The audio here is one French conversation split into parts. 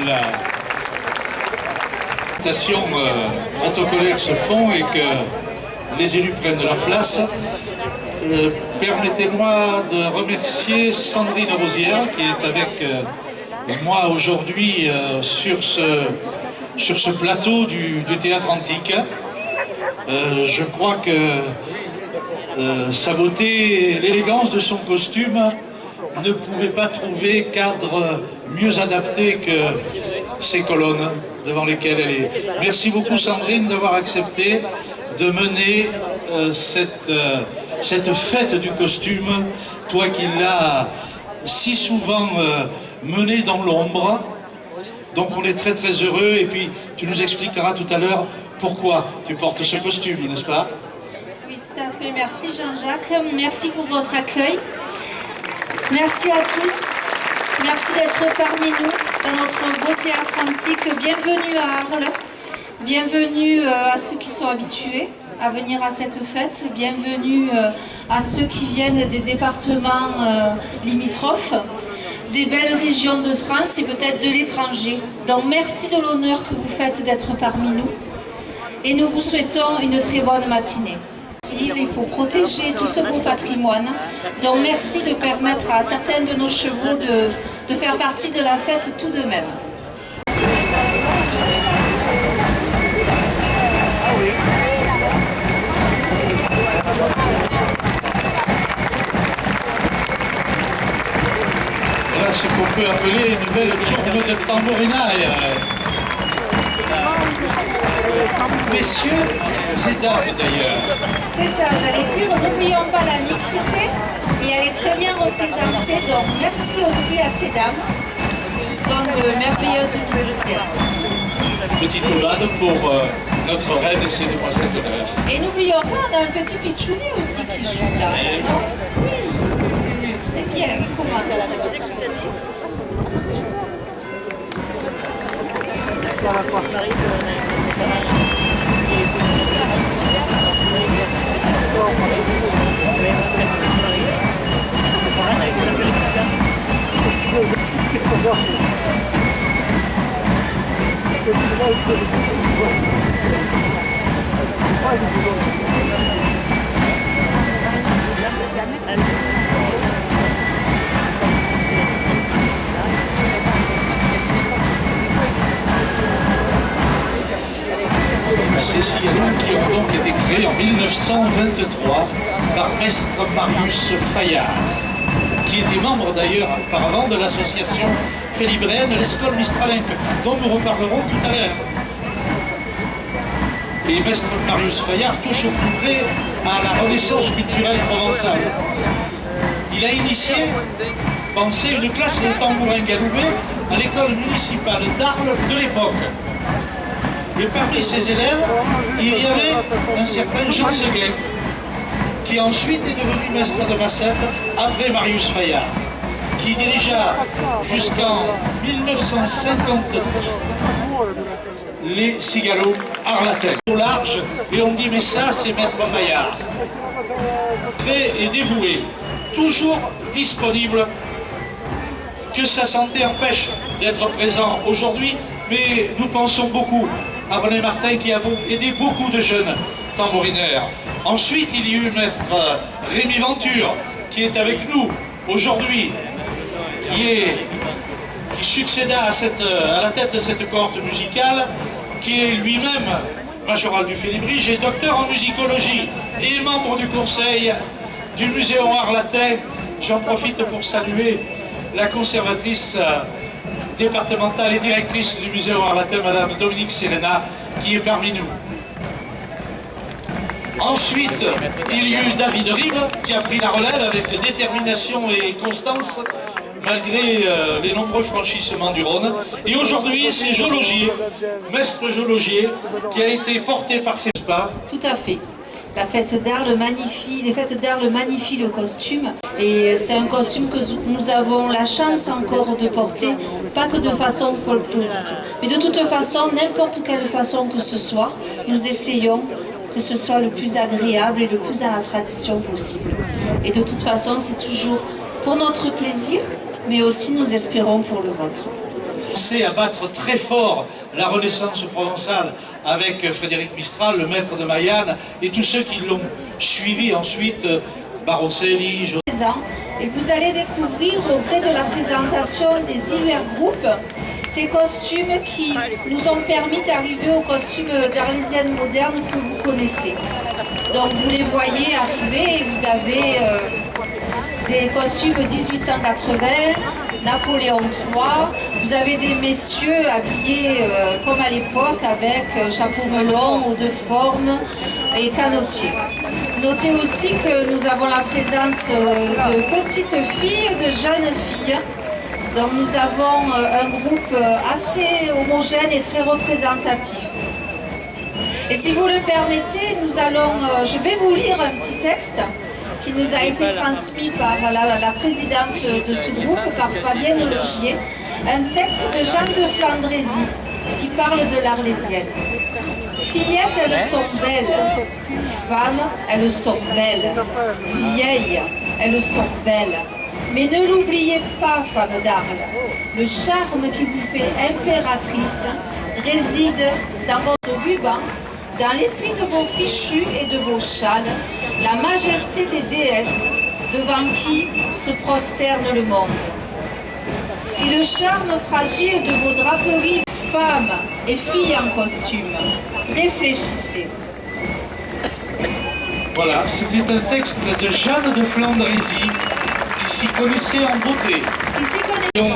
la présentation protocolaire se font et que les élus prennent leur place, permettez-moi de remercier Sandrine Rosière qui est avec moi aujourd'hui sur ce plateau du Théâtre Antique. Je crois que sa beauté et l'élégance de son costume ne pouvaient pas trouver cadre mieux adapté que ces colonnes devant lesquelles elle est. Merci beaucoup Sandrine d'avoir accepté de mener cette fête du costume, toi qui l'as si souvent menée dans l'ombre. Donc on est très très heureux et puis tu nous expliqueras tout à l'heure pourquoi tu portes ce costume, n'est-ce pas? Oui, tout à fait. Merci Jean-Jacques. Merci pour votre accueil. Merci à tous. Merci d'être parmi nous dans notre beau théâtre antique. Bienvenue à Arles. Bienvenue à ceux qui sont habitués à venir à cette fête. Bienvenue à ceux qui viennent des départements limitrophes, des belles régions de France et peut-être de l'étranger. Donc merci de l'honneur que vous faites d'être parmi nous. Et nous vous souhaitons une très bonne matinée. Il faut protéger tout ce beau patrimoine. Donc merci de permettre à certains de nos chevaux de faire partie de la fête tout de même. Voilà ce qu'on peut appeler une belle tourne de tambourinaille. Messieurs et dames d'ailleurs. C'est ça, j'allais dire, n'oublions pas la mixité et elle est très bien représentée, donc merci aussi à ces dames qui sont de merveilleuses musiciennes. Petite ouvade pour notre reine et ses demoiselles d'honneur. Et n'oublions pas, on a un petit pitchouni aussi qui joue là. Non? Oui, c'est bien, il commence. Ces cigalons qui ont donc été créés en 1923 par Maître Marius Fayard, qui était membre d'ailleurs auparavant de l'association félibréenne l'Escole Mistralenque, dont nous reparlerons tout à l'heure. Et Maître Marius Fayard touche au plus près à la renaissance culturelle provençale. Il a initié, pensé une classe de tambourin galoubé à l'école municipale d'Arles de l'époque. Et parmi ses élèves, il y avait un certain Jean Seguin, qui ensuite est devenu maître de Massette après Marius Fayard, qui dirigea jusqu'en 1956 les cigalots arlatins. Au large, et on dit mais ça c'est maître Fayard. Prêt et dévoué, toujours disponible, que sa santé empêche d'être présent aujourd'hui, mais nous pensons beaucoup à René Martin qui a aidé beaucoup de jeunes tambourineurs. Ensuite, il y a eu maître Rémi Venture qui est avec nous aujourd'hui, qui succéda à la tête de cette cohorte musicale, qui est lui-même majoral du Félibrige et docteur en musicologie et membre du conseil du Muséum Arlatin. J'en profite pour saluer la conservatrice départementale et directrice du Muséum Arlatin, Madame Dominique Serena, qui est parmi nous. Ensuite, il y a eu David Ribes, qui a pris la relève avec détermination et constance, malgré les nombreux franchissements du Rhône. Et aujourd'hui, c'est Jo Logier, maître Jo Logier, qui a été porté par ses pas. Tout à fait. La fête d'Arles magnifie, les fêtes d'Arles magnifient le costume. Et c'est un costume que nous avons la chance encore de porter, pas que de façon folklorique. Mais de toute façon, n'importe quelle façon que ce soit, nous essayons que ce soit le plus agréable et le plus à la tradition possible. Et de toute façon, c'est toujours pour notre plaisir, mais aussi nous espérons pour le vôtre. C'est à battre très fort la Renaissance provençale avec Frédéric Mistral, le maître de Mayenne, et tous ceux qui l'ont suivi ensuite, Baroncelli. Et vous allez découvrir au gré de la présentation des divers groupes ces costumes qui nous ont permis d'arriver aux costumes d'Arlésienne moderne que vous connaissez. Donc vous les voyez arriver et vous avez des costumes 1880, Napoléon III, vous avez des messieurs habillés comme à l'époque avec chapeau melon, haut de forme et canotier. Notez aussi que nous avons la présence de petites filles, de jeunes filles. Donc nous avons un groupe assez homogène et très représentatif. Et si vous le permettez, je vais vous lire un petit texte qui nous a été transmis par la présidente de ce groupe, par Fabienne Logier, un texte de Jean de Flandrésie qui parle de l'Arlésienne. Fillettes, elles sont belles. Femmes, elles sont belles. Vieilles, elles sont belles. Mais ne l'oubliez pas, femme d'Arles, le charme qui vous fait impératrice réside dans votre ruban, dans les plis de vos fichus et de vos châles, la majesté des déesses devant qui se prosterne le monde. Si le charme fragile de vos draperies, femmes et filles en costume, réfléchissez. Voilà, c'était un texte de Jeanne de Flandrésie qui s'y connaissait en beauté. Qui s'y connaît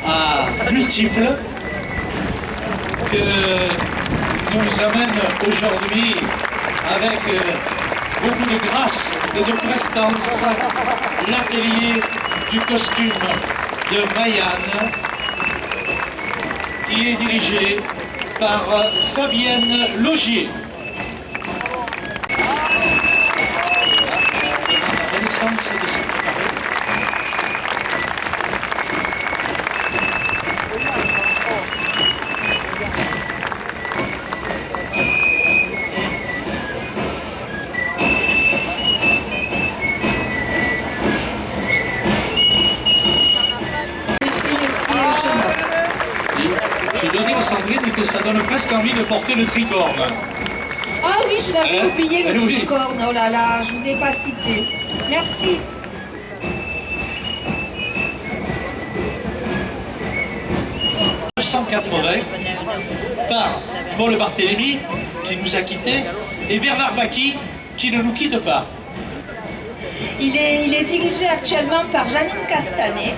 à multiples que nous amène aujourd'hui avec beaucoup de grâce et de prestance l'atelier du costume de Mayenne qui est dirigé par Fabienne Logier. Je dois dire à Sandrine que ça donne presque envie de porter le tricorne. Ah oui, je l'avais oublié, le tricorne. Oh là là, je ne vous ai pas cité. Merci. En 1980, par Paul Barthélémy, qui nous a quittés, et Bernard Backy, qui ne nous quitte pas. Il est dirigé actuellement par Janine Castanet.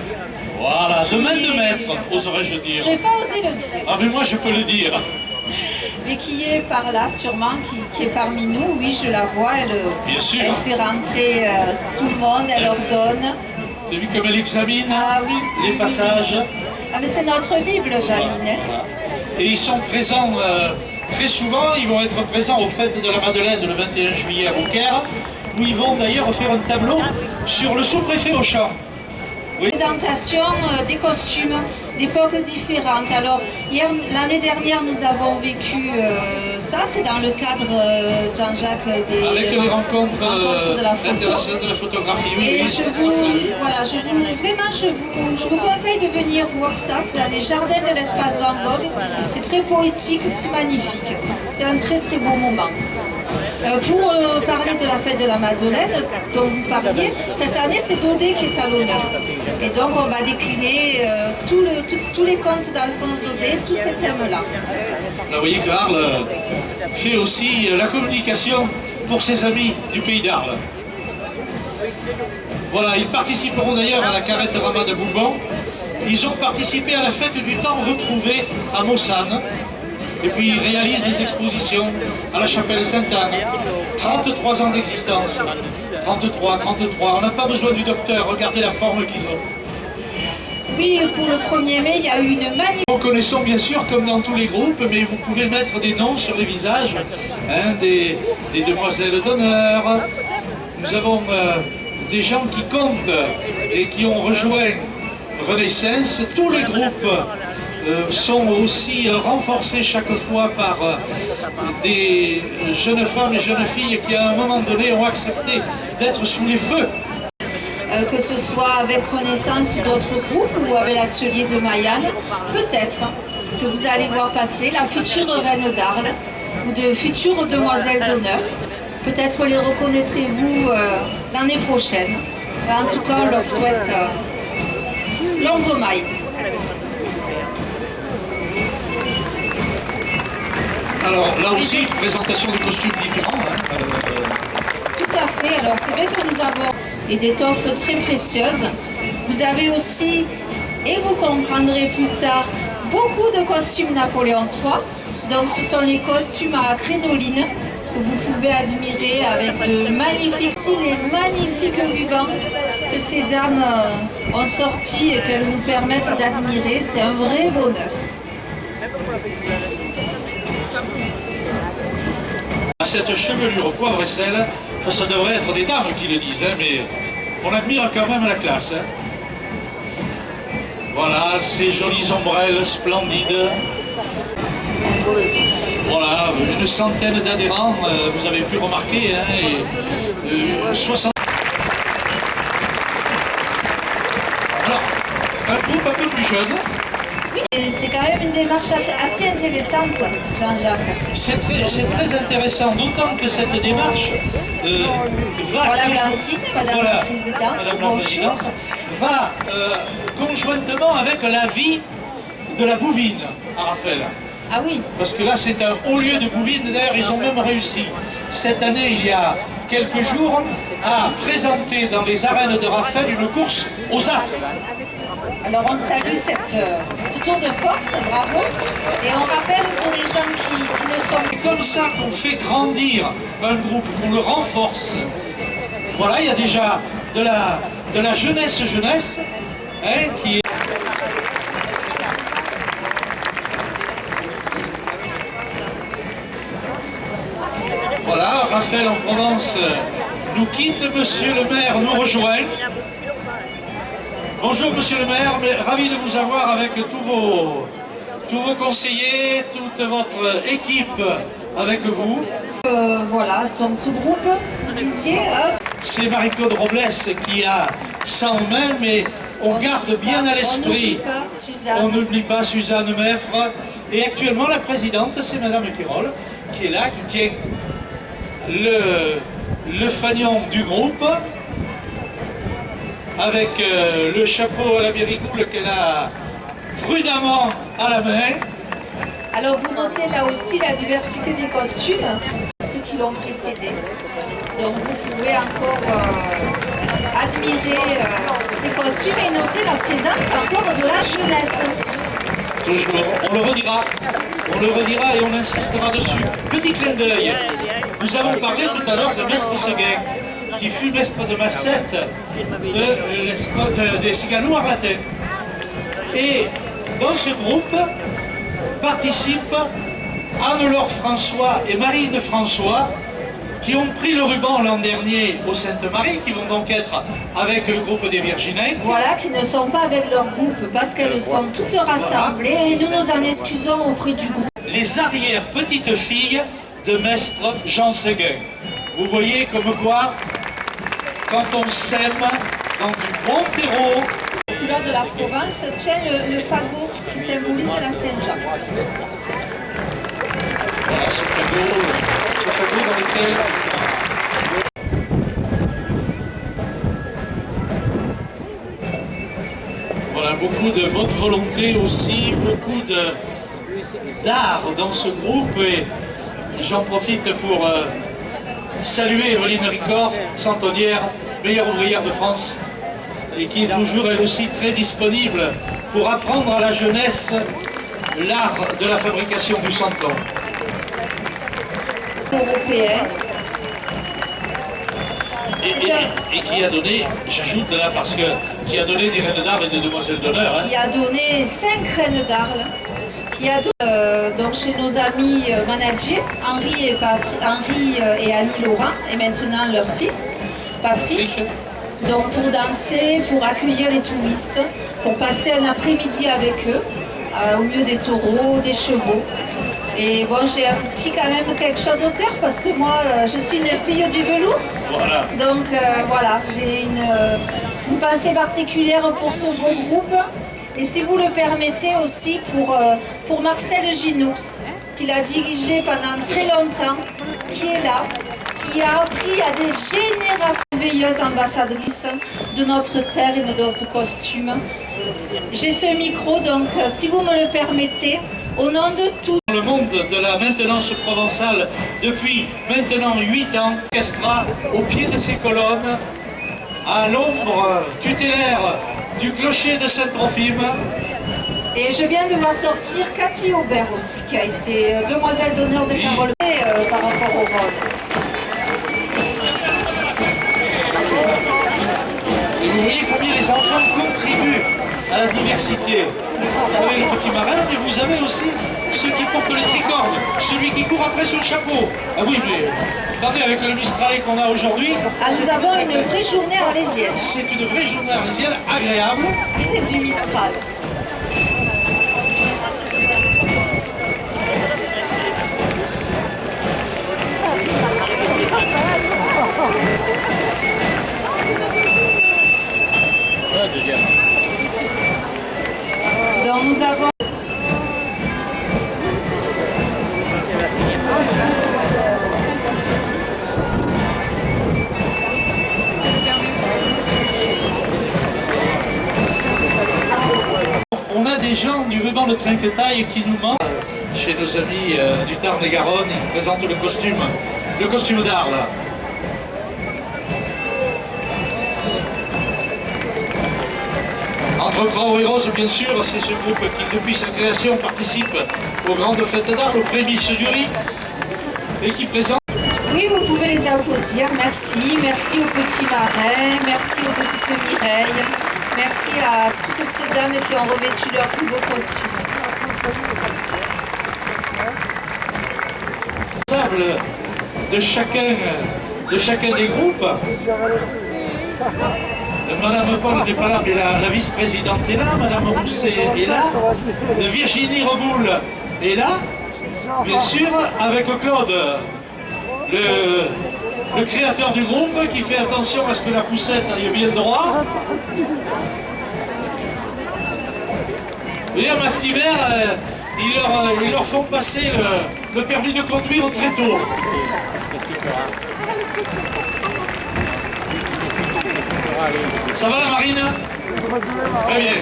Voilà, de main de maître, oserais-je dire. Je n'ai pas osé le dire. Ah mais moi je peux le dire. Mais qui est par là sûrement, qui est parmi nous. Oui, je la vois, Bien sûr. Elle fait rentrer tout le monde, elle ordonne. Tu as vu comme elle examine oui, les passages? Ah mais c'est notre Bible, Janine. Voilà. Et ils sont présents très souvent, ils vont être présents aux fêtes de la Madeleine le 21 juillet à Beaucaire, où ils vont d'ailleurs faire un tableau sur le sous-préfet au champ. Oui. Présentation des costumes d'époques différentes. Alors, l'année dernière, nous avons vécu ça, c'est dans le cadre, Jean-Jacques, des avec les rencontres de la photo. De la photographie. Oui, et oui, je vous conseille de venir voir ça. C'est dans les jardins de l'espace Van Gogh. C'est très poétique, c'est magnifique. C'est un très très beau moment. Pour parler de la fête de la Madeleine dont vous parliez, cette année c'est Daudet qui est à l'honneur. Et donc on va décliner tous les contes d'Alphonse Daudet, tous ces thèmes-là. Vous voyez que Arles fait aussi la communication pour ses amis du pays d'Arles. Voilà, ils participeront d'ailleurs à la carrette Ramas de Bourbon. Ils ont participé à la fête du temps retrouvé à Mossane. Et puis ils réalisent des expositions à la chapelle Sainte-Anne. 33 ans d'existence. 33, on n'a pas besoin du docteur, regardez la forme qu'ils ont. Oui, pour le 1er mai, il y a eu une magnifique... Nous connaissons bien sûr comme dans tous les groupes, mais vous pouvez mettre des noms sur les visages, hein, des demoiselles d'honneur. Nous avons des gens qui comptent et qui ont rejoint Renaissance. Tous les groupes sont aussi renforcés chaque fois par des jeunes femmes et jeunes filles qui à un moment donné ont accepté d'être sous les feux. que ce soit avec Renaissance ou d'autres groupes ou avec l'atelier de Mayenne, peut-être que vous allez voir passer la future reine d'Arles ou de futures demoiselles d'honneur. Peut-être les reconnaîtrez-vous l'année prochaine. En tout cas, on leur souhaite longue maille. Alors là aussi, présentation de costumes différents. Hein. Tout à fait. Alors c'est vrai que nous avons d'étoffes très précieuses. Vous avez aussi, et vous comprendrez plus tard, beaucoup de costumes Napoléon III. Donc ce sont les costumes à crénoline que vous pouvez admirer avec de magnifiques styles et magnifiques rubans que ces dames ont sortis et qu'elles nous permettent d'admirer. C'est un vrai bonheur. Cette chevelure poivre et sel, ça devrait être des dames qui le disent, hein, mais on admire quand même la classe. Hein. Voilà, ces jolies ombrelles splendides. Voilà, une centaine d'adhérents, vous avez pu remarquer, hein, et 60... Alors, un groupe un peu plus jeune. C'est quand même une démarche assez intéressante, Jean-Jacques. C'est très intéressant, d'autant que cette démarche va... Voilà Blandine, Madame la Présidente, bonjour. Va conjointement avec la vie de la bouvine à Raphaël. Ah oui. Parce que là, c'est un haut lieu de bouvine. D'ailleurs, ils ont même réussi, cette année, il y a quelques jours, à présenter dans les arènes de Raphaël une course aux as. Alors on salue ce tour de force, bravo, et on rappelle pour les gens qui ne sont... C'est comme ça qu'on fait grandir un groupe, qu'on le renforce. Voilà, il y a déjà de la jeunesse, hein, qui est... Voilà, Raphaël en Provence nous quitte, monsieur le maire nous rejoint. Bonjour monsieur le maire, ravi de vous avoir avec tous vos conseillers, toute votre équipe avec vous. Voilà, donc ce groupe, vous disiez... C'est Marie-Claude Robles qui a ça en main, mais on garde bien à l'esprit. On n'oublie pas Suzanne Meffre. Et actuellement la présidente, c'est Madame Quirol, qui est là, qui tient le fanion du groupe. Avec le chapeau à la bérigoule qu'elle a prudemment à la main. Alors vous notez là aussi la diversité des costumes, ceux qui l'ont précédé. Donc vous pouvez encore admirer ces costumes et noter la présence encore de la jeunesse. Toujours, on le redira et on insistera dessus. Petit clin d'œil, nous avons parlé tout à l'heure de Mestre Seguin, qui fut maître de Massette des Cigaloux Arlatin. Et dans ce groupe participent Anne-Laure François et Marine François, qui ont pris le ruban l'an dernier au Sainte-Marie, qui vont donc être avec le groupe des Virginins. Voilà, qui ne sont pas avec leur groupe parce qu'elles sont toutes rassemblées et nous nous en excusons auprès du groupe. Les arrière-petites-filles de maître Jean Seguin. Vous voyez comme quoi, quand on sème dans du bon terreau... Les couleurs de la Provence tient le fagot qui symbolise la Saint-Jean. Voilà ce fagot dans lequel... Voilà, beaucoup de bonne volonté aussi, beaucoup d'art dans ce groupe. Et j'en profite pour saluer Evelyne Ricor, centenière, meilleure ouvrière de France, et qui est toujours elle aussi très disponible pour apprendre à la jeunesse l'art de la fabrication du santon. Européenne. Et qui a donné, j'ajoute là parce que, qui a donné des reines d'Arles et des demoiselles d'honneur. Hein. Qui a donné 5 reines d'Arles. Qui a donné donc chez nos amis managers, Henri et Annie Laurent, et maintenant leur fils, Patrick. Donc pour danser, pour accueillir les touristes, pour passer un après-midi avec eux, au milieu des taureaux, des chevaux. Et bon, j'ai un petit quand même quelque chose au cœur parce que moi, je suis une fille du velours. Voilà. Donc voilà, j'ai Une pensée particulière pour ce beau groupe. Et si vous le permettez aussi pour Marcel Ginoux, qu'il a dirigé pendant très longtemps, qui est là, qui a appris à des générations merveilleuses ambassadrices de notre terre et de notre costume. J'ai ce micro, donc si vous me le permettez, au nom de tous. Le monde de la maintenance provençale depuis maintenant 8 ans, orchestra au pied de ces colonnes, à l'ombre tutélaire du clocher de Saint-Trophime. Et je viens de voir sortir Cathy Aubert aussi, qui a été demoiselle d'honneur de Carole par rapport au rôle. Et vous voyez combien les enfants contribuent à la diversité. Vous avez les petits marins, mais vous avez aussi ceux qui portent les tricornes, celui qui court après son chapeau. Ah oui, mais attendez, avec le Mistral qu'on a aujourd'hui... Ah, nous avons une vraie journée arlésienne. C'est une vraie journée arlésienne, agréable. Et du Mistral. Donc nous avons... On a des gens du ruban de Trinquetaille qui nous manquent. Chez nos amis du Tarn-et-Garonne, ils présentent le costume d'art là. Entre Croix et Rose, bien sûr, c'est ce groupe qui, depuis sa création, participe aux grandes fêtes d'art, aux prémices du riz, et qui présente... Oui, vous pouvez les applaudir. Merci. Merci aux petits marins, merci aux petites Mireilles, merci à toutes ces dames qui ont revêtu leurs plus beaux costumes. De chacun des groupes. Madame Paul n'est pas là, mais la vice-présidente est là, Madame Rousset est là, Virginie Reboul est là, bien sûr, avec Claude, le créateur du groupe, qui fait attention à ce que la poussette aille bien droit. Et à Mastivert, ils leur font passer le permis de conduire très tôt. Ça va la marine? Très bien.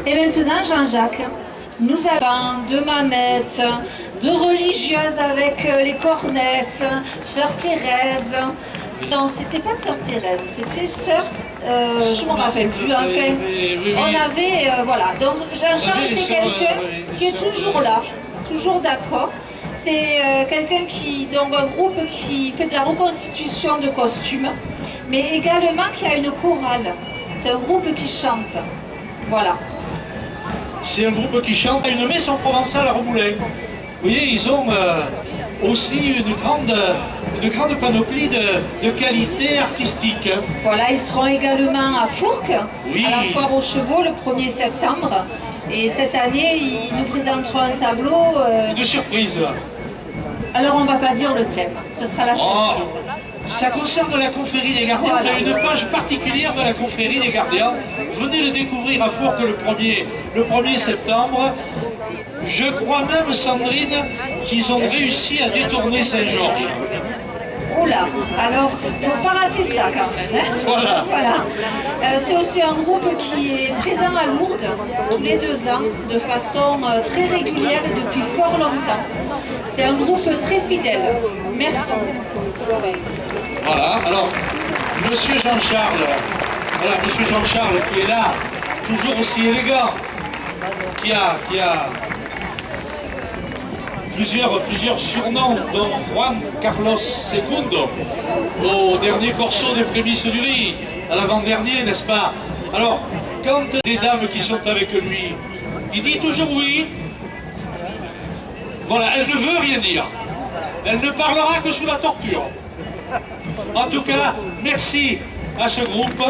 Et maintenant, Jean-Jacques, nous avons deux mamettes, deux religieuses avec les cornettes, sœur Thérèse. Non, c'était pas sœur Thérèse, c'était sœur... je ne m'en rappelle plus, enfin, on avait, voilà, donc Jean-Charles c'est quelqu'un qui est toujours là, toujours d'accord. C'est quelqu'un qui, donc un groupe qui fait de la reconstitution de costumes, mais également qui a une chorale. C'est un groupe qui chante, voilà. C'est un groupe qui chante à une messe en provençal à Remoulin. Vous voyez, ils ont aussi une grande panoplie de qualité artistique. Voilà, ils seront également à Fourques, oui, à la foire aux chevaux le 1er septembre. Et cette année, ils nous présenteront un tableau... de surprise. Alors on ne va pas dire le thème, ce sera la surprise. Ça concerne la confrérie des gardiens, voilà. On a une page particulière de la confrérie des gardiens. Venez le découvrir à Fourques le 1er septembre. Je crois même, Sandrine, qu'ils ont réussi à détourner Saint-Georges. Oula, alors il ne faut pas rater ça quand même. Hein, voilà. C'est aussi un groupe qui est présent à Lourdes tous les 2 ans de façon très régulière et depuis fort longtemps. C'est un groupe très fidèle. Merci. Voilà, alors, Monsieur Jean-Charles, voilà, Monsieur Jean-Charles qui est là, toujours aussi élégant, qui a plusieurs surnoms, dont Juan Carlos II, au dernier corso des prémices du riz, à l'avant-dernier, n'est-ce pas? Alors, quand des dames qui sont avec lui, il dit toujours oui. Voilà, elle ne veut rien dire. Elle ne parlera que sous la torture. En tout cas, merci à ce groupe.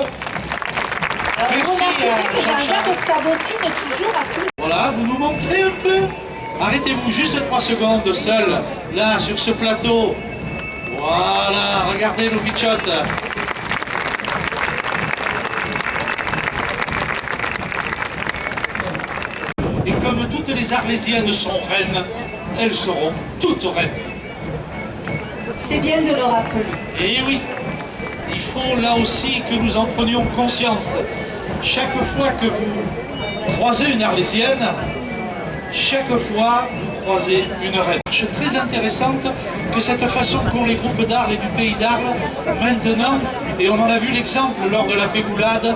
Merci à Jean-Jacques cabotine toujours à tout. Voilà, vous nous montrez un peu. Arrêtez-vous juste 3 secondes seul, là, sur ce plateau. Voilà, regardez nos bichottes. Et comme toutes les Arlésiennes sont reines, elles seront toutes reines. C'est bien de le rappeler. Et oui, il faut là aussi que nous en prenions conscience. Chaque fois que vous croisez une Arlésienne, chaque fois vous croisez une reine. C'est très intéressante que cette façon qu'ont les groupes d'Arles et du Pays d'Arles maintenant, et on en a vu l'exemple lors de la Pégoulade,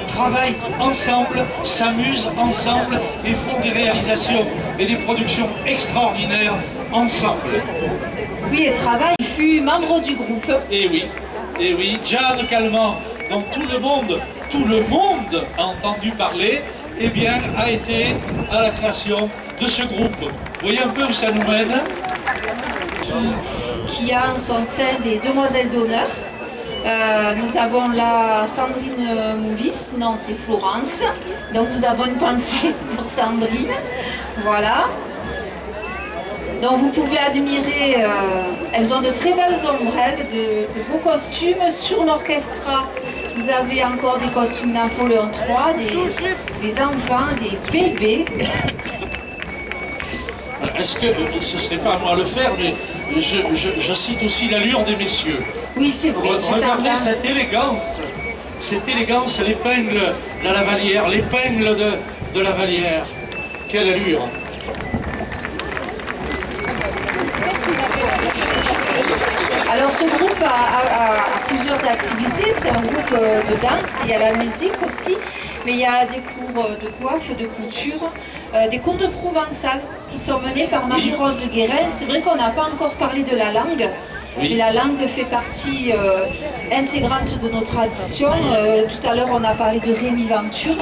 travaillent ensemble, s'amusent ensemble et font des réalisations et des productions extraordinaires ensemble. Oui, et travail fut membre du groupe. Et oui, Jeanne Calment, dont tout le monde a entendu parler, eh bien, a été à la création de ce groupe. Vous voyez un peu où ça nous mène? Qui a en son sein des demoiselles d'honneur. Nous avons là Sandrine Mouvis, non c'est Florence, donc nous avons une pensée pour Sandrine, voilà. Donc vous pouvez admirer, elles ont de très belles ombrelles, de beaux costumes. Sur l'orchestra, vous avez encore des costumes Napoléon III, des enfants, des bébés. Est-ce que ce ne serait pas à moi à le faire, mais je cite aussi l'allure des messieurs. Oui, c'est vrai. Regardez cette élégance, l'épingle de la Vallière, l'épingle de la Vallière. Quelle allure! Alors ce groupe a plusieurs activités, c'est un groupe de danse, il y a la musique aussi, mais il y a des cours de coiffe, de couture, des cours de provençal qui sont menés par Marie-Rose Guérin. C'est vrai qu'on n'a pas encore parlé de la langue, mais la langue fait partie intégrante de nos traditions. Tout à l'heure on a parlé de Rémi Venture,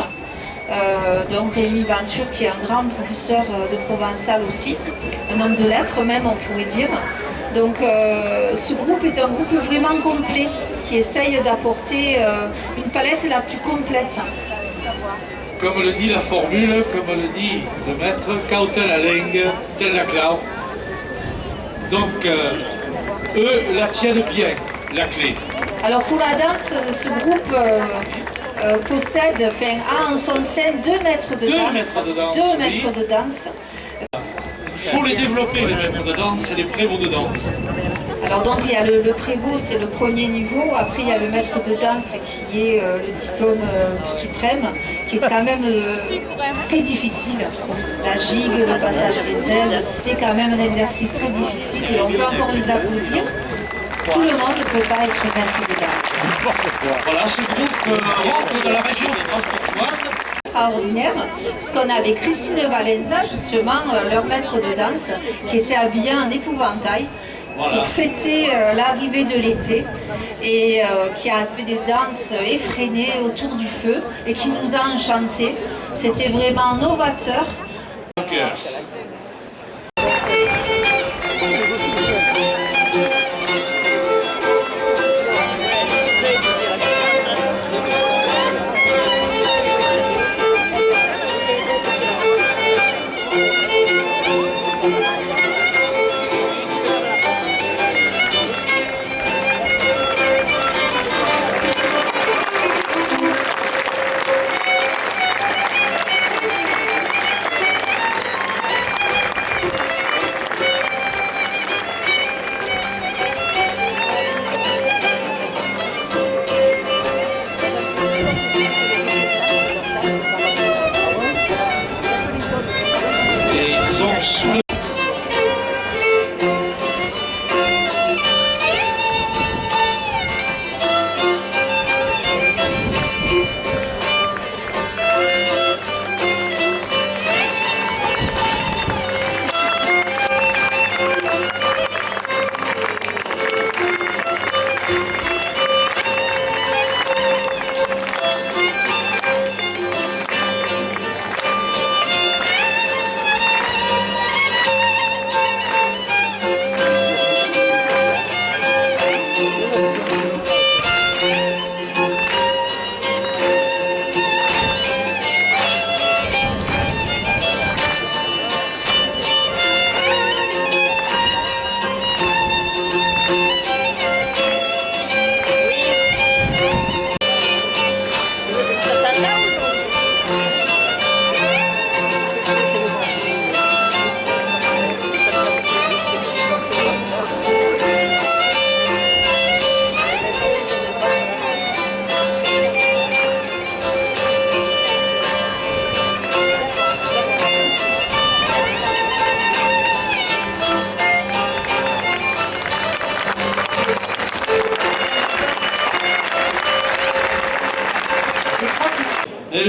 donc Rémi Venture qui est un grand professeur de provençal aussi, un homme de lettres même on pourrait dire. Donc ce groupe est un groupe vraiment complet qui essaye d'apporter une palette la plus complète. Comme le dit la formule, comme le dit le maître, Kautel la langue, tel la clau. Donc eux la tiennent bien, la clé. Alors pour la danse, ce groupe possède, a en son sein 2 maîtres de danse. 2 maîtres de danse. Il faut les développer, les maîtres de danse et les prévôts de danse. Alors donc il y a le prévôt, c'est le premier niveau. Après il y a le maître de danse qui est le diplôme suprême, qui est quand même très difficile. La gigue, le passage des ailes, c'est quand même un exercice très difficile et on peut encore les applaudir. Tout le monde ne peut pas être maître de danse. Voilà, ce groupe rentre de la région strasbourgeoise. Extraordinaire, puisqu'on avait Christine Valenza, justement, leur maître de danse, qui était habillée en épouvantail pour fêter l'arrivée de l'été et qui a fait des danses effrénées autour du feu et qui nous a enchantés. C'était vraiment novateur.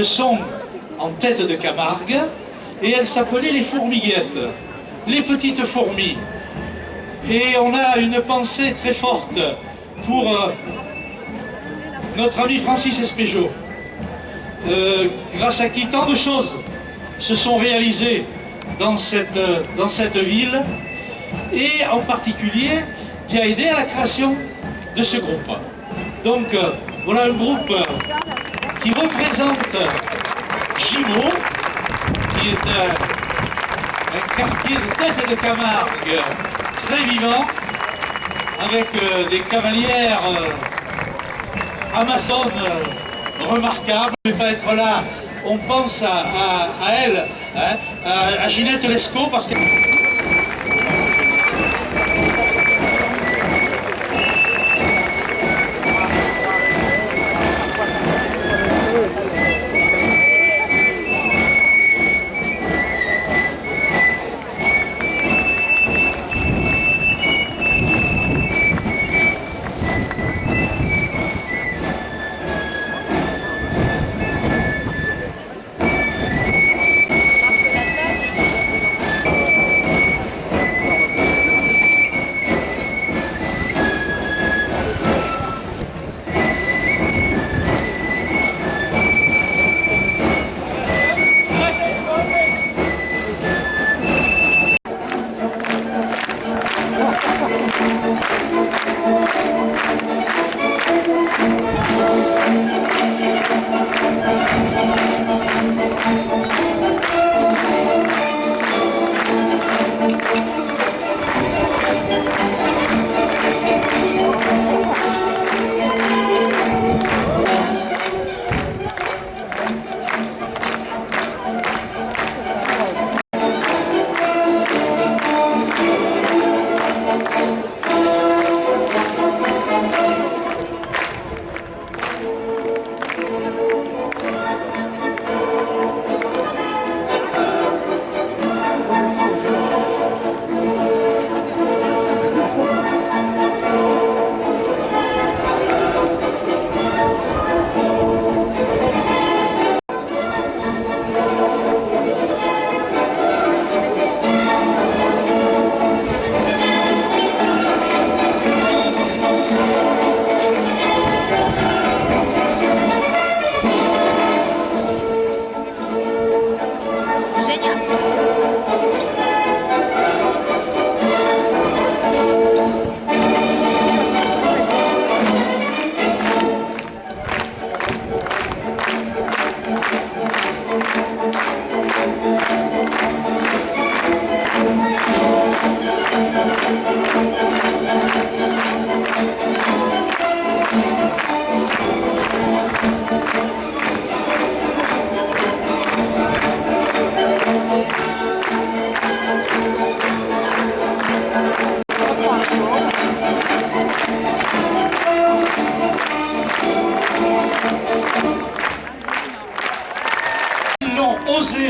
Elles sont en tête de Camargue et elles s'appelaient les fourmiguettes, les petites fourmis. Et on a une pensée très forte pour notre ami Francis Espégeot, grâce à qui tant de choses se sont réalisées dans cette ville, et en particulier qui a aidé à la création de ce groupe. Donc voilà un groupe qui représente Gimont, qui est un quartier de tête de Camargue très vivant, avec des cavalières amazones remarquables. Je ne vais pas être là, on pense à elle, hein, à Ginette Lescaut, parce que...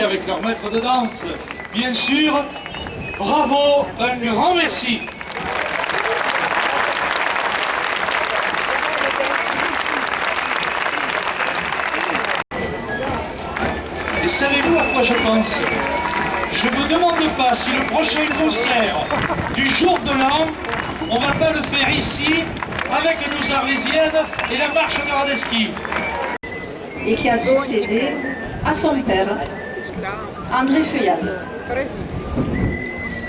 Avec leur maître de danse, bien sûr. Bravo, un grand merci. Et savez-vous à quoi je pense? Je ne me demande pas si le prochain concert du jour de l'an, on ne va pas le faire ici, avec nos Arlésiennes et la marche de Radetzky. Et qui a succédé à son père, André Feuillade.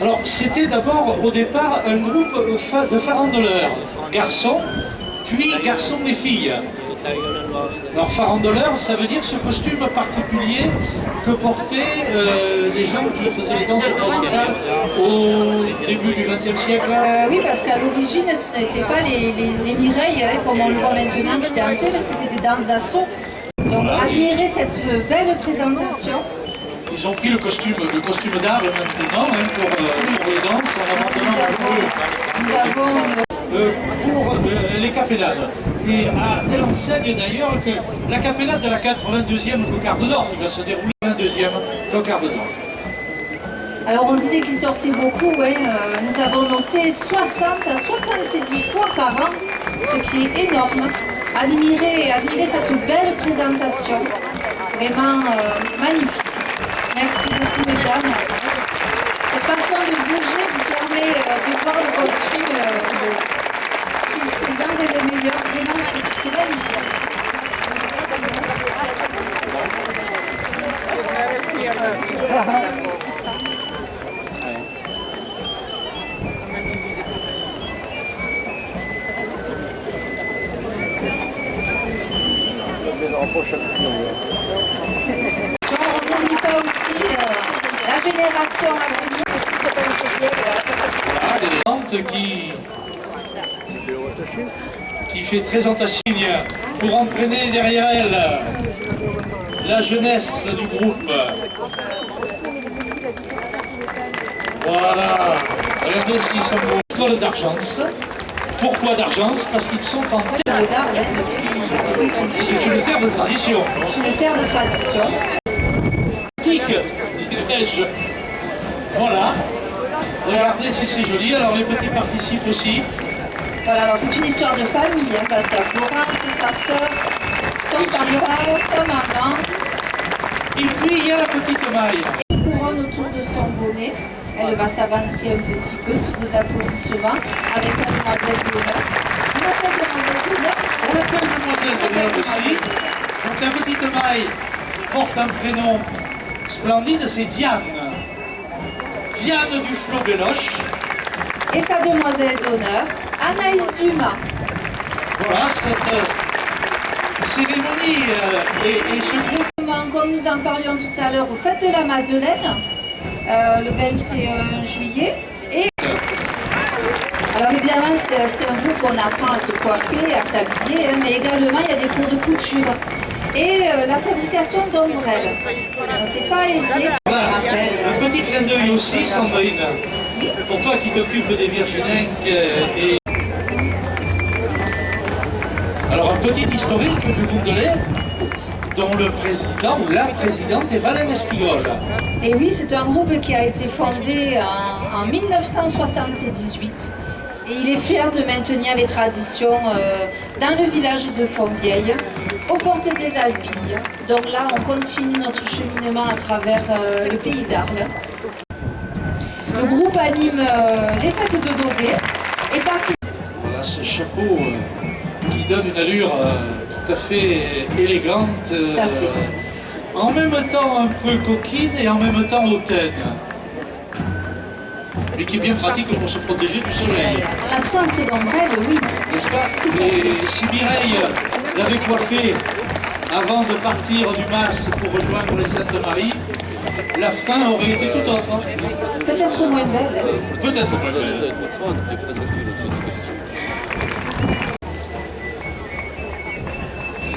Alors, c'était d'abord, au départ, un groupe de farandeleurs, garçons, puis garçons et filles. Alors, farandeleurs, ça veut dire ce costume particulier que portaient les gens qui faisaient les danses provençales au début du XXe siècle. Oui, parce qu'à l'origine, ce n'étaient pas les Mireilles, hein, comme on le voit maintenant, qui dansaient, mais c'était des danses d'assaut. Donc, admirez cette belle présentation. Ils ont pris le costume d'art maintenant, hein, pour les danses, en abandonnant pour les capellades. Et à telle enseigne d'ailleurs que la capellade de la 82e cocarde d'or qui va se dérouler la 22e cocarde d'or. Alors on disait qu'ils sortaient beaucoup, ouais, nous avons noté 60 à 70 fois par an, ce qui est énorme. Admirez cette belle présentation. vraiment magnifique. Merci beaucoup, mesdames. Cette façon de bouger vous permet de voir le costume sous ses angles les meilleurs. Vraiment, c'est magnifique. On n'oublie pas aussi la génération à venir. Voilà, l'élégante qui fait présentation pour entraîner derrière elle la jeunesse du groupe. Voilà, regardez s'ils sont beaux. L'école d'Argence. Pourquoi d'Argence? Parce qu'ils sont en terre. C'est une terre de tradition. C'est une terre de tradition. Dirais-je. Voilà. Regardez si c'est joli. Alors les petits participent aussi. Voilà, alors c'est une histoire de famille, hein, parce qu'à Florence, sa sœur, son papa, sa maman. Et puis il y a la petite maille. Et une couronne autour de son bonnet. Elle va s'avancer un petit peu sous vos applaudissements avec sa demoiselle d'honneur. On appelle demoiselle d'honneur. On l'appelle demoiselle d'honneur aussi. Donc la petite maille porte un prénom splendide, c'est Diane. Diane Duflo-Béloche. Et sa demoiselle d'honneur, Anaïs Dumas. Voilà cette cérémonie et ce groupe. Comme nous en parlions tout à l'heure, aux Fêtes de la Madeleine, le 21 juillet. Et alors évidemment, c'est un groupe où on apprend à se coiffer, à s'habiller, hein, mais également il y a des cours de couture. Et la fabrication d'ombrelles. C'est pas aisé, je me rappelle. Un petit clin d'œil aussi, Sandrine. Oui. Pour toi qui t'occupes des Virgininques et... Alors un petit historique du groupe de lait, dont le président ou la présidente est Valène Espigol. Et oui, c'est un groupe qui a été fondé en 1978. Et il est fier de maintenir les traditions dans le village de Fontvieille, aux portes des Alpilles. Donc là, on continue notre cheminement à travers le pays d'Arles. Le groupe anime les fêtes de Daudet et participe. Voilà ce chapeau qui donne une allure tout à fait élégante, Tout à fait. en même temps un peu coquine et en même temps hautaine. Mais qui est bien pratique pour se protéger du soleil. En l'absence d'ombrelle, oui. N'est-ce pas? Et si Mireille l'avait coiffé avant de partir du Mas pour rejoindre les Saintes-Maries, la fin aurait été tout autre. Hein. Peut-être moins belle. Peut-être moins belle.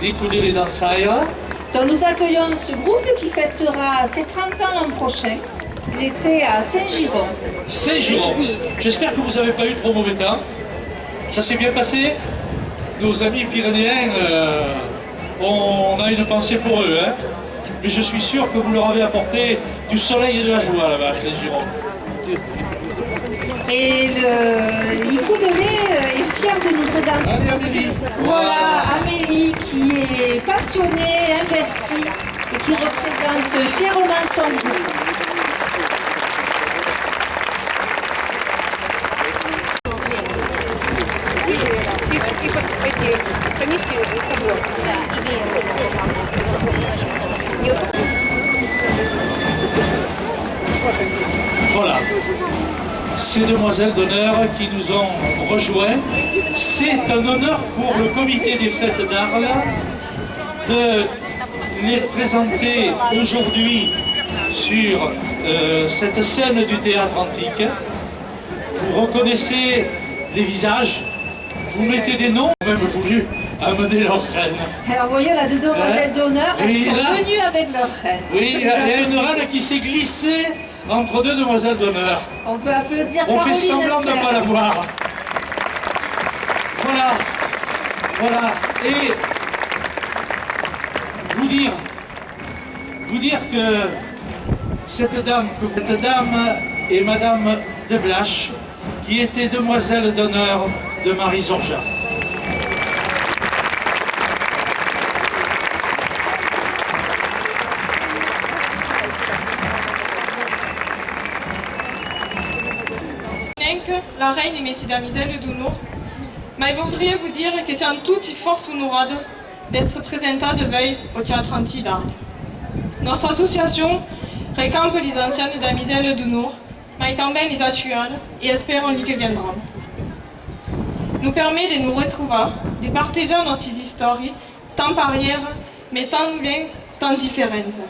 Écoutez les dansailles. Donc nous accueillons ce groupe qui fêtera ses 30 ans l'an prochain. Ils étaient à Saint-Giron. Saint-Giron. J'espère que vous n'avez pas eu trop mauvais temps. Ça s'est bien passé. Nos amis pyrénéens, on a une pensée pour eux. Hein. Mais je suis sûr que vous leur avez apporté du soleil et de la joie là-bas à Saint-Giron. Et l'Ico de lait est fier de nous présenter. Allez Amélie. Voilà, Amélie qui est passionnée, investie et qui représente fièrement son groupe. Voilà, ces demoiselles d'honneur qui nous ont rejoints. C'est un honneur pour le comité des fêtes d'Arles de les présenter aujourd'hui sur cette scène du théâtre antique. Vous reconnaissez les visages, vous mettez des noms, même voulu amener leur reine. Alors vous voyez, là, des demoiselles d'honneur, elles Oui, sont là- venues avec leur reine. Oui, il y a une reine qui s'est glissée entre deux demoiselles d'honneur. On peut applaudir On fait Caroline semblant de ne Serre. pas la voir. Voilà. Voilà. Et vous dire que cette dame est Madame de Blache, qui était demoiselle d'honneur de Marie Zorjas. la reine et messie damiselle d'Unur, mais je voudrais vous dire que c'est un tout force honorade d'être présenté de veille au Théâtre Antique d'Arles. Notre association récampe les anciennes damiselles d'Unur, mais também les actuelles et espérons les que viendront. Nous permet de nous retrouver, de partager notre histoire, tant parières, mais tant bien, tant différentes.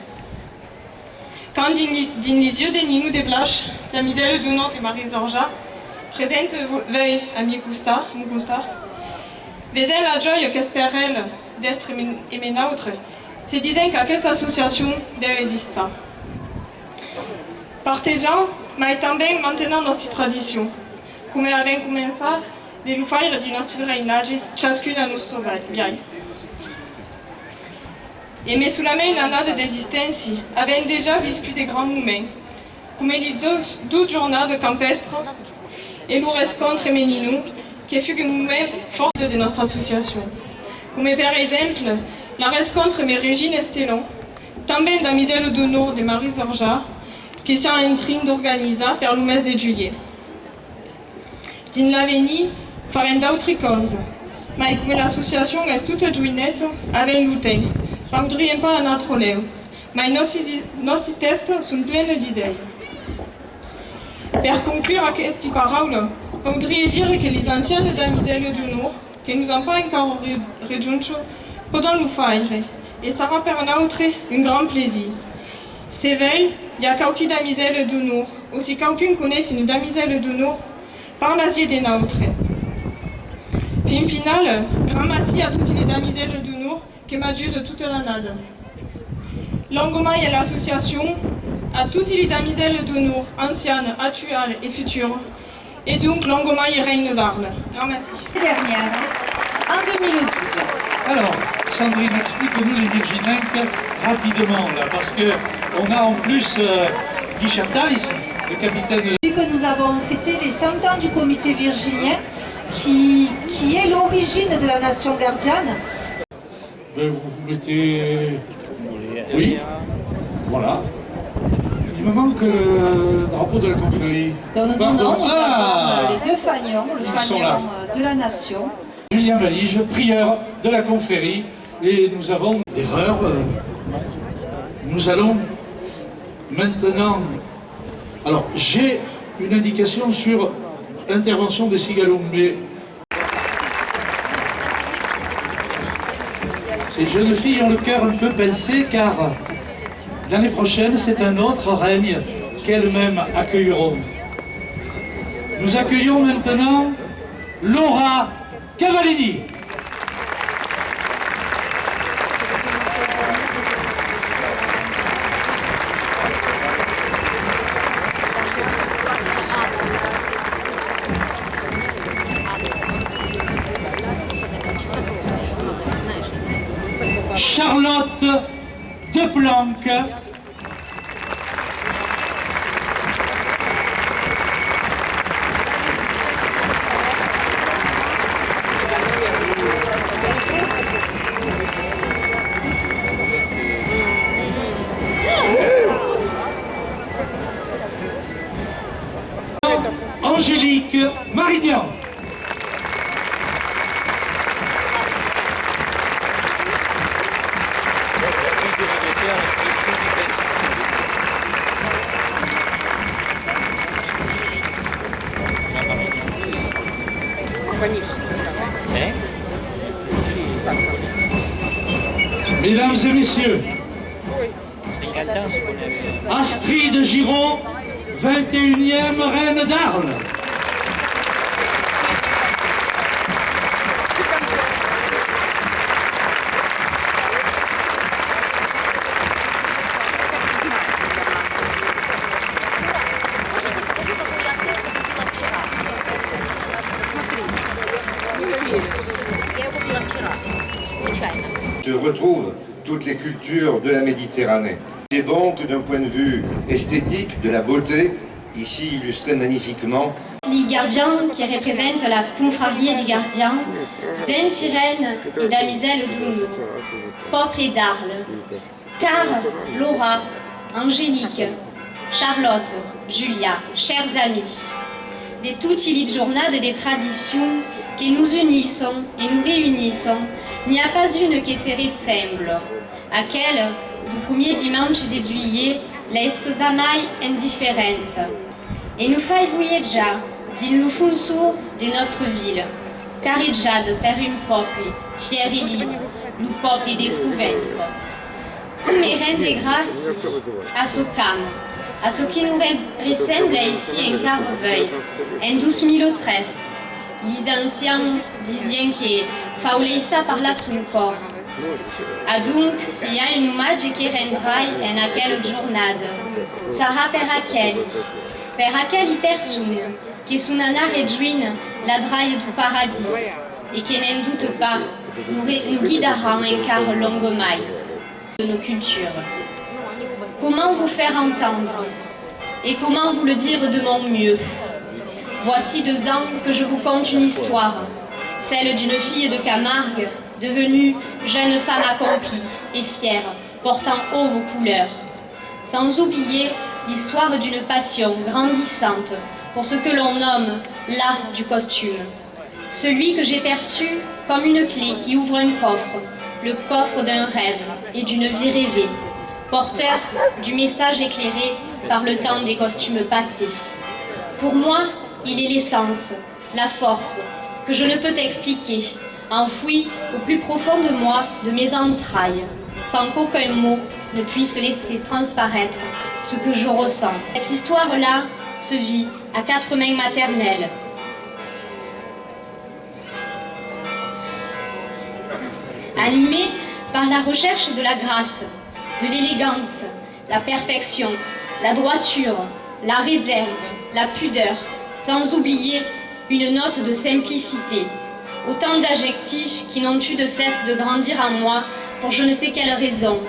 Quand dans les yeux de Ninou de Blache, damiselle d'Unur et Marie Zorja, présente veille à Mugusta, Vézen la joie qu'espère-elle d'être aimée nôtre, se disant qu'à cette association d'existe. Partageant, mais também maintenant notre tradition, comme avait commencé les loufaires de notre reinage, chacune à notre vieille. Et mais sous la main une année d'existence, avait déjà vécu des grands moments, comme les 12 journées campestres et le rencontre Méninou, qui fut un moment fort de notre association. Comme par exemple, la rencontre avec Régine Estelon, também damiselle d'Unur de Marie Zorja, qui s'est en train d'organiser par le mes de juillet. Dans l'avenir, faire d'autres causes, mais comme l'association est toute joignette avec le temps, ne voudrions pas en être là, mais nos tests sont pleins d'idées. Pour conclure avec cette parole, je voudrais dire que les anciennes damiselles d'Unur, qui nous ont pas encore rejoints, peuvent nous faire, et ça va pour nous un grand plaisir. C'est vrai, il y a quelques damiselles d'Unur, aussi quelqu'un connaît une damiselle d'Unur, par l'Asie des nôtres. Fin final, grand merci à toutes les damiselles d'Unur qui m'aident toute l'année. L'Angoma et l'association, à toutes les damiselles d'Unur, anciennes, actuelles et futures, et donc l'Angoma et Reine d'Arles. Grand merci. Dernière, en 2012. Alors, Sandrine, explique-nous les Virgininques rapidement, là, parce qu'on a en plus Guy Chantal ici, le capitaine de... Depuis que nous avons fêté les 100 ans du comité virginien, qui est l'origine de la nation gardienne. Ben, vous mettez... Oui, voilà. Il me manque le drapeau de la confrérie. Dans nos noms, nous avons les deux fagnons, le fagnon de la nation. Julien Valige, prieur de la confrérie, et nous avons d'erreur. Nous allons maintenant... Alors, j'ai une indication sur l'intervention de Sigaloum, mais... Ces jeunes filles ont le cœur un peu pincé, car l'année prochaine, c'est un autre règne qu'elles-mêmes accueilleront. Nous accueillons maintenant Laura Cavallini. Charlotte Deplanque. Angélique Marignan. Mesdames et messieurs, Astrid Giraud, 21e reine d'Arles. Je retrouve toutes les cultures de la Méditerranée. Il est bon que d'un point de vue esthétique, de la beauté, ici illustré magnifiquement. Les gardiens qui représentent la confrérie des gardiens, Zentirène et Damiselle d'Unur, peuple d'Arles, car Laura, Angélique, Charlotte, Julia, chers amis, de tutti i giornate des traditions qui nous unissent et nous réunissent, il n'y a pas une qui serait semble, aquelle du premier dimanche de juillet laisse jamais indifférente. Et nous fai voyager din lo funsur de notre ville, carreggiato per un peuple fier et libre, le peuple des Provences. Come rende grâce à ce calme, à ce qui nous ressemble ici en Carveuil, en 2013. Les anciens disaient que fallait ça par là son corps. Ah donc, s'il y a un hommage qui rendra en aquelle journée, sarà per aquelle personne qui son anna rejoint la draille du paradis et qui n'en doute pas nous guidera encore longuement de nos cultures. Comment vous faire entendre et comment vous le dire de mon mieux? Voici 2 ans que je vous conte une histoire, celle d'une fille de Camargue, devenue jeune femme accomplie et fière, portant haut vos couleurs. Sans oublier l'histoire d'une passion grandissante pour ce que l'on nomme l'art du costume. Celui que j'ai perçu comme une clé qui ouvre un coffre, le coffre d'un rêve et d'une vie rêvée, porteur du message éclairé par le temps des costumes passés. Pour moi, il est l'essence, la force, que je ne peux t'expliquer, enfouie au plus profond de moi, de mes entrailles, sans qu'aucun mot ne puisse laisser transparaître ce que je ressens. Cette histoire-là se vit à 4 mains maternelles. Animée par la recherche de la grâce, de l'élégance, la perfection, la droiture, la réserve, la pudeur, sans oublier une note de simplicité. Autant d'adjectifs qui n'ont eu de cesse de grandir en moi pour je ne sais quelle raison.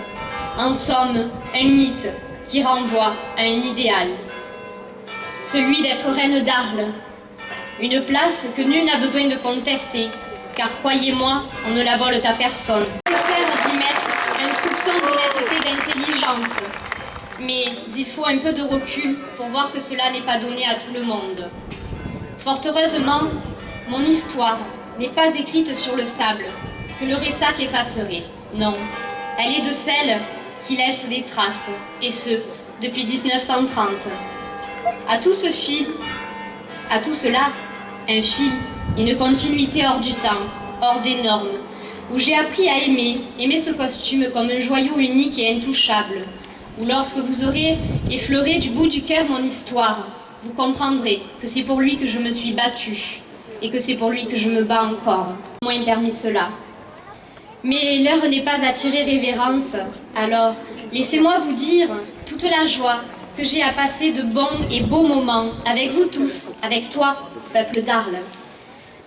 En somme, un mythe qui renvoie à un idéal. Celui d'être reine d'Arles. Une place que nul n'a besoin de contester, car croyez-moi, on ne la vole à personne. Il sert d'y mettre un soupçon d'honnêteté et d'intelligence. Mais il faut un peu de recul pour voir que cela n'est pas donné à tout le monde. Fort heureusement, mon histoire n'est pas écrite sur le sable, que le ressac effacerait. Non, elle est de celles qui laissent des traces, et ce, depuis 1930. À tout ce fil, à tout cela, un fil, une continuité hors du temps, hors des normes, où j'ai appris à aimer ce costume comme un joyau unique et intouchable, où lorsque vous aurez effleuré du bout du cœur mon histoire, vous comprendrez que c'est pour lui que je me suis battue, et que c'est pour lui que je me bats encore. Moins permis cela. Mais l'heure n'est pas à tirer révérence, alors laissez-moi vous dire toute la joie que j'ai à passer de bons et beaux moments avec vous tous, avec toi, peuple d'Arles.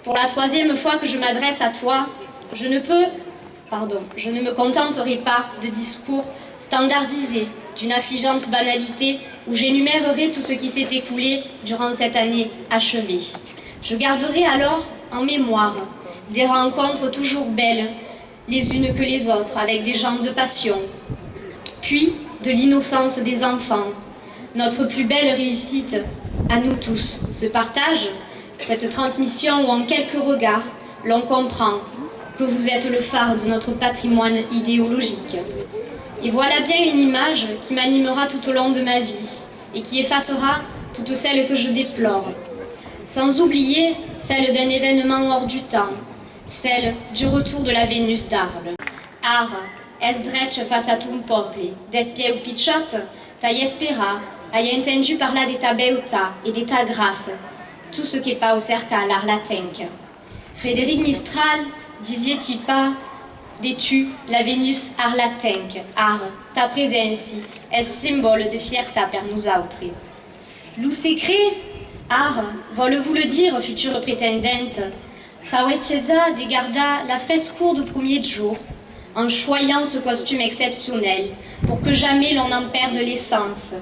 Pour la 3e fois que je m'adresse à toi, je ne me contenterai pas de discours standardisés, d'une affligeante banalité où j'énumérerai tout ce qui s'est écoulé durant cette année achevée. Je garderai alors en mémoire des rencontres toujours belles, les unes que les autres, avec des gens de passion, puis de l'innocence des enfants, notre plus belle réussite à nous tous, ce partage, cette transmission où en quelques regards, l'on comprend que vous êtes le phare de notre patrimoine idéologique. Et voilà bien une image qui m'animera tout au long de ma vie et qui effacera toutes celles que je déplore. Sans oublier celle d'un événement hors du temps, celle du retour de la Vénus d'Arles. Ar, es drech face à ton peuple, despieu pichot, ta espera, ai entendu parler de ta beauté et de ta grâce, tout ce qui est pas au cercle à l'arlatenque. Frédéric Mistral, disait-il pas, dis-tu la Vénus arlatenque, ar, ta présence est symbole de fierté pour nous autres. L'ou secret, ar, voulez-vous le dire, future prétendante, Fawetcheza dégarda la frescour du premier jour, en choyant ce costume exceptionnel, pour que jamais l'on en perde l'essence.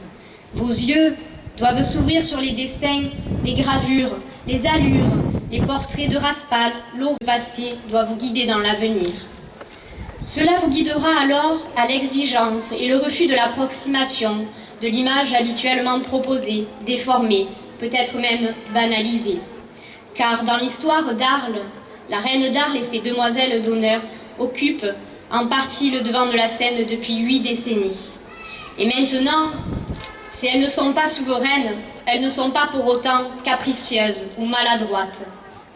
Vos yeux doivent s'ouvrir sur les dessins, les gravures, les allures, les portraits de Raspail, l'eau passé doit vous guider dans l'avenir. Cela vous guidera alors à l'exigence et le refus de l'approximation, de l'image habituellement proposée, déformée, peut-être même banalisée. Car dans l'histoire d'Arles, la reine d'Arles et ses demoiselles d'honneur occupent en partie le devant de la scène depuis 8 décennies. Et maintenant, si elles ne sont pas souveraines, elles ne sont pas pour autant capricieuses ou maladroites,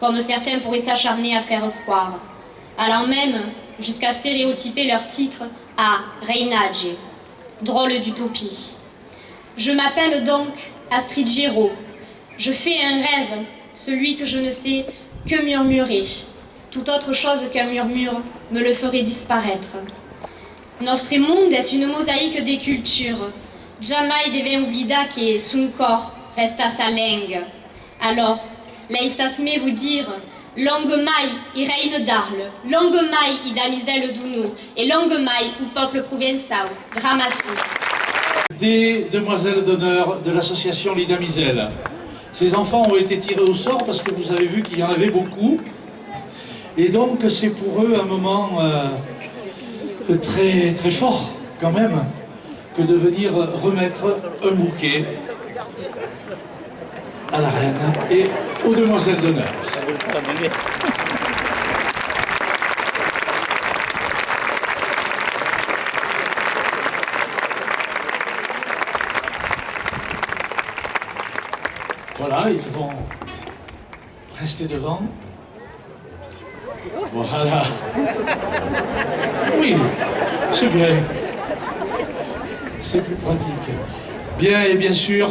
comme certains pourraient s'acharner à faire croire, allant même jusqu'à stéréotyper leur titre à Reinage, drôle d'utopie. Je m'appelle donc Astrid Géraud. Je fais un rêve, celui que je ne sais que murmurer. Toute autre chose qu'un murmure me le ferait disparaître. Nostre monde est une mosaïque des cultures. Jamais devem oblidar que son corps reste à sa langue. Alors, laissez-moi vous dire, longue maille et reine d'Arles, longue maille et damiselle d'Uno, et longue maille au peuple provençal, gramassi. Des demoiselles d'honneur de l'association Les Damiselles. Ces enfants ont été tirés au sort parce que vous avez vu qu'il y en avait beaucoup. Et donc c'est pour eux un moment très, très fort quand même que de venir remettre un bouquet à la reine et aux demoiselles d'honneur. Voilà, ils vont rester devant. Voilà. Oui, c'est bien. C'est plus pratique. Bien, et bien sûr,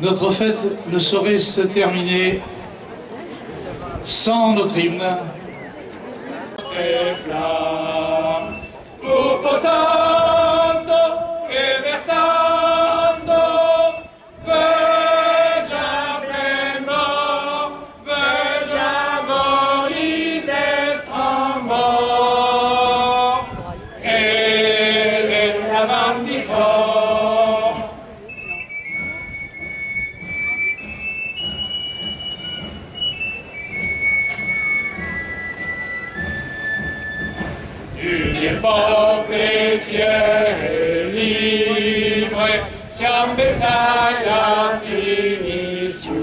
notre fête ne saurait se terminer sans notre hymne. Popoli fieri e libri, siamo pensati alla finizione.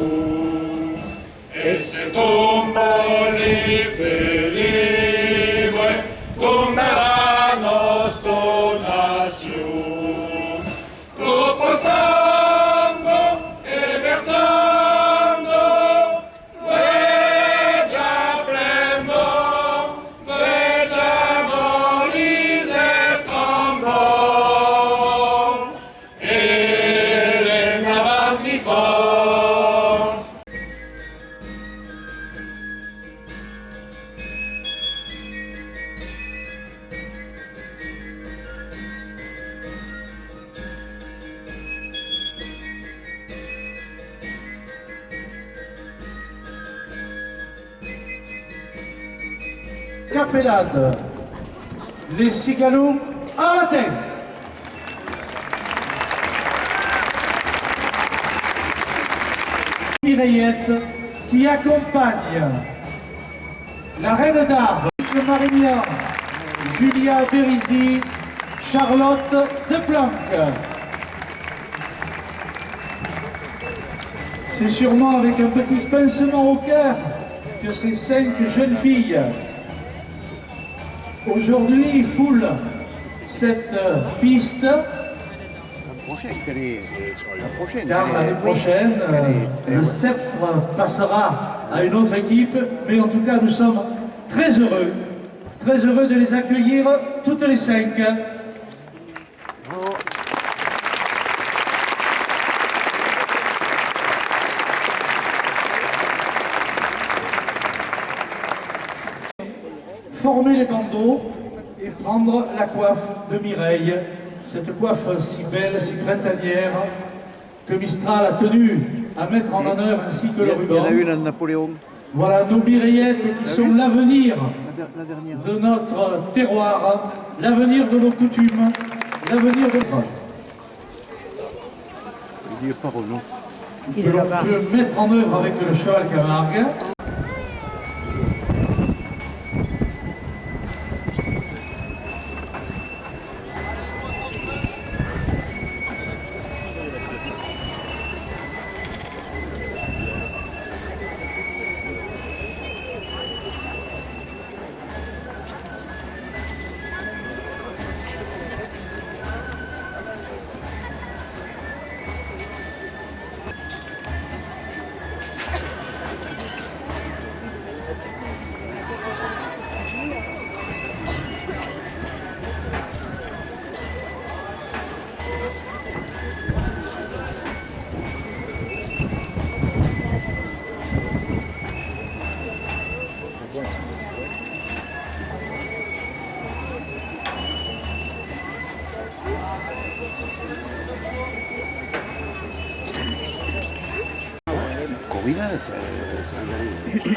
E se tomboli felibre, tomberà nostra nazione. Dopo sangue e versando, veggia prendo, Capellade, les cigaloux en latin. Mireillette qui accompagne la reine d'Arles, Marignan, Julia Berisi, Charlotte de Planck. C'est sûrement avec un petit pincement au cœur que ces 5 jeunes filles aujourd'hui foulent cette piste, car l'année prochaine, le sceptre passera à une autre équipe, mais en tout cas nous sommes très heureux de les accueillir toutes les 5. Former les bandeaux et prendre la coiffe de Mireille, cette coiffe si belle, si printanière, que Mistral a tenu à mettre en honneur ainsi que le ruban. Il y en a une à Napoléon. Voilà nos mireillettes qui sont l'avenir de notre terroir, l'avenir de nos coutumes, l'avenir de notre... Il n'y a pas Renaud. Que l'on peut mettre en œuvre avec le cheval Camargue. oui, là, ça va aller.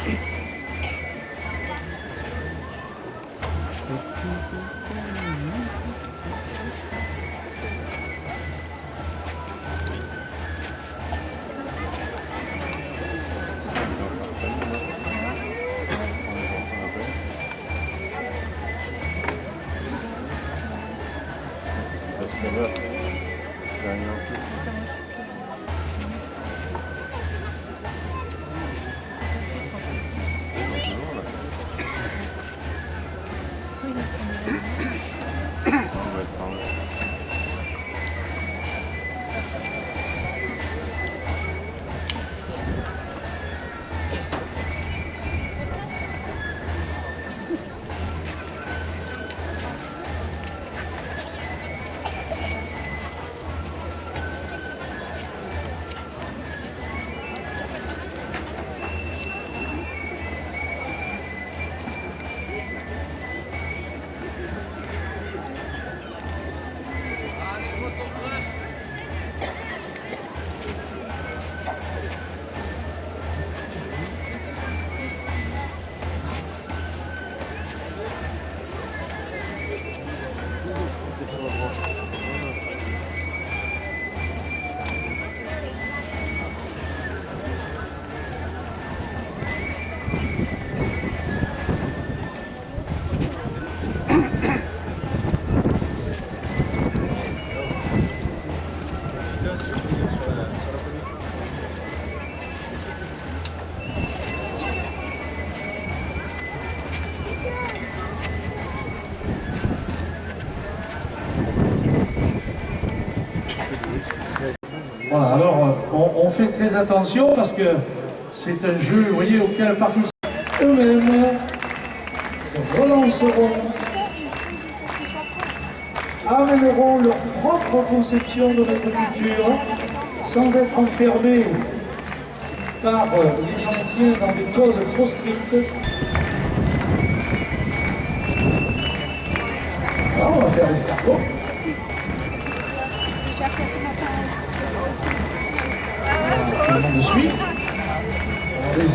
Voilà, alors on fait très attention parce que c'est un jeu, vous voyez, auquel participent eux-mêmes, relanceront, amèneront leur propre conception de notre culture sans être enfermés par les anciens dans des codes trop stricts. Alors, on va faire l'escargot. Tout le monde suit. Regardez,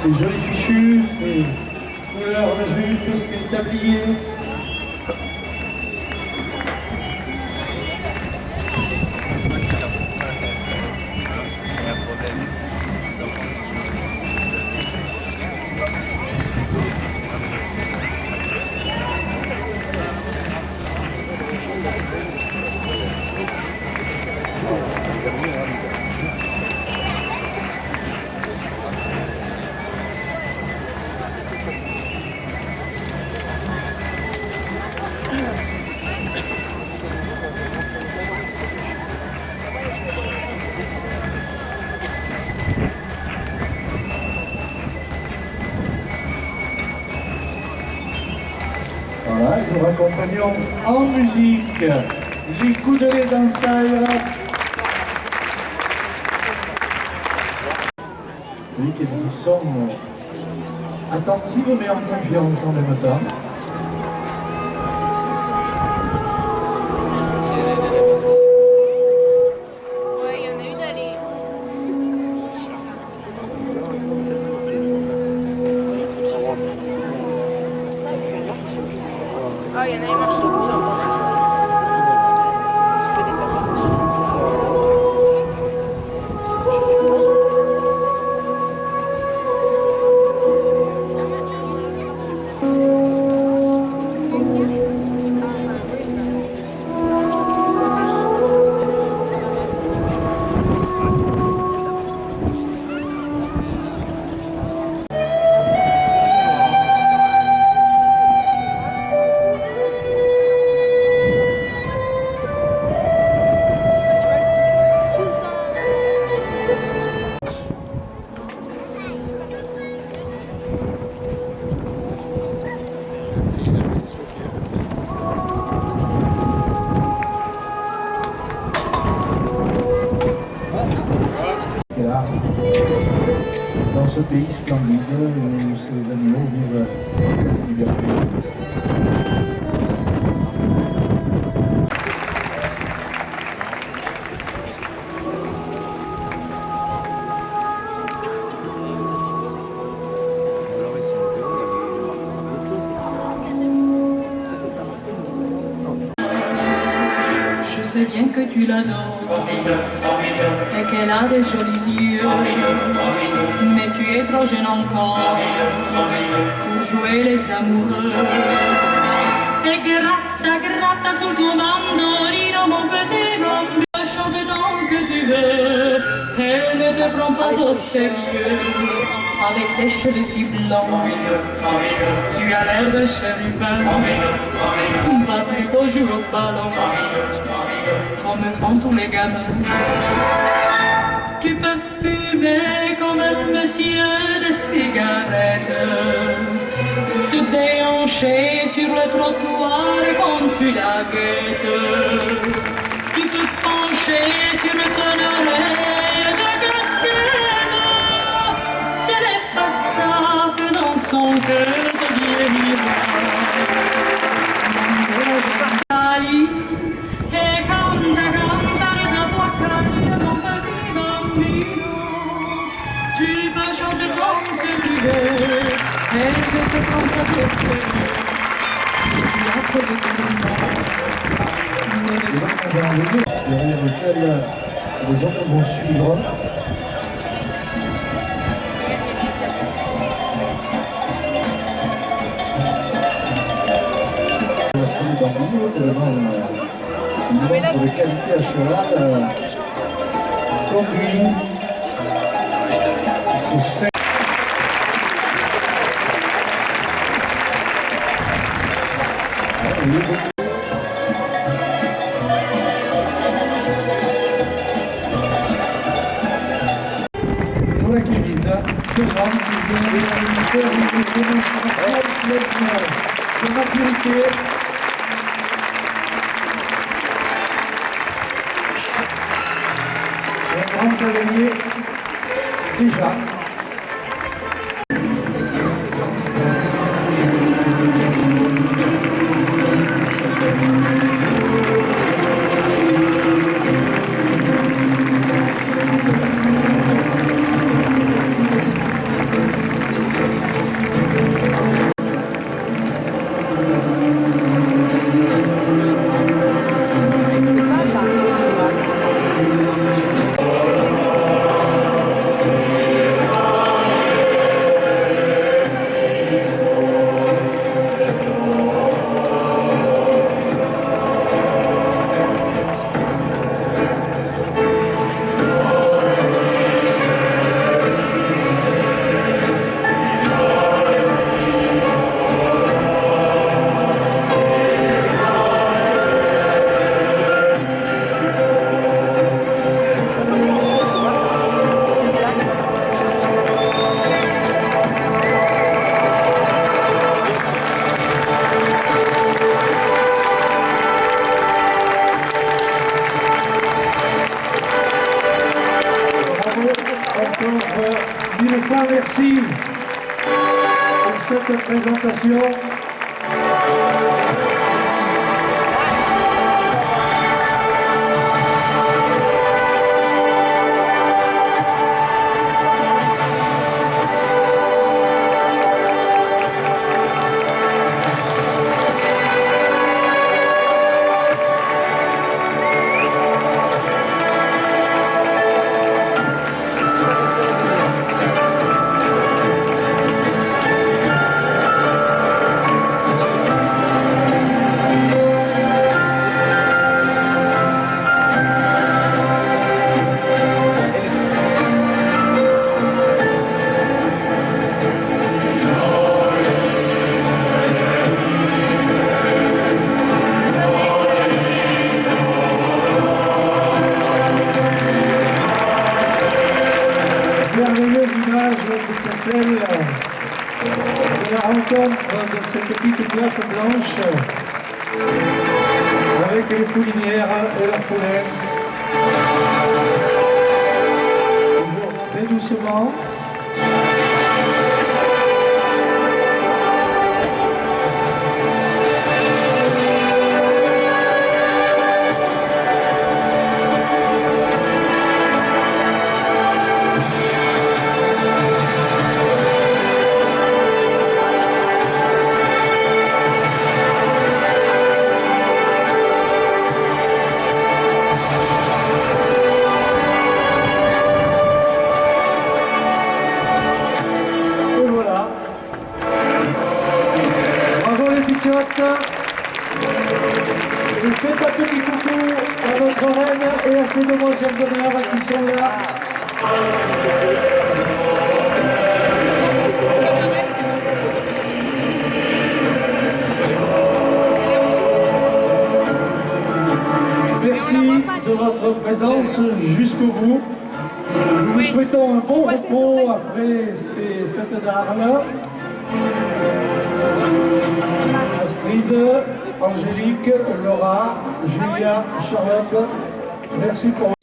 c'est joli fichu, c'est couleur juste, c'est tablier. Voilà, nous accompagnons en musique les coups de lait d'Ansaïra. Vous voyez qu'elles y sont attentives mais en confiance en même temps. Ah, il y en a une marche de plus en plus. Dans ce pays splendide où ces animaux vivent en liberté. sais bien que tu l'adores et qu'elle a des jolis yeux, mais tu es trop jeune encore pour jouer les amoureux. Et gratta, gratta sul tuo mandolino, mon petit bambino, chante donc que tu veux. Elle ne te prend pas au sérieux, avec tes cheveux si blancs. Tu as l'air de chérubin, pas plutôt joue au ballon, comme font tous les gamins. Tu peux fumer comme un monsieur de cigarettes, te déhancher sur le trottoir quand tu la guettes. Tu peux pencher sur ton oreille de casquette. Ce n'est pas ça que dans son cœur te guérira. E canta, canta da tua carne, mon petit bambino. Tu peux changer comme tu veux, et je te prends pas au sérieux. Si tu as trouvé ton nom, derrière lequel les autres vont suivre. Vraiment, une qualité à cheval, comme lui, c'est Ora che vinta, Giovanni la maturité. Un grand cavalier, déjà. Mille fois merci pour cette présentation. Celle de la rencontre de cette petite place blanche avec les poulinières et la poulaine. Toujours très doucement. Et faites un petit coucou à notre reine et à ses demoiselles d'honneur qui sont là. Merci de votre présence jusqu'au bout. Nous vous souhaitons un bon repos après ces fêtes d'Arles. Astrid, Angélique, Laura, Julia, Charlotte, merci pour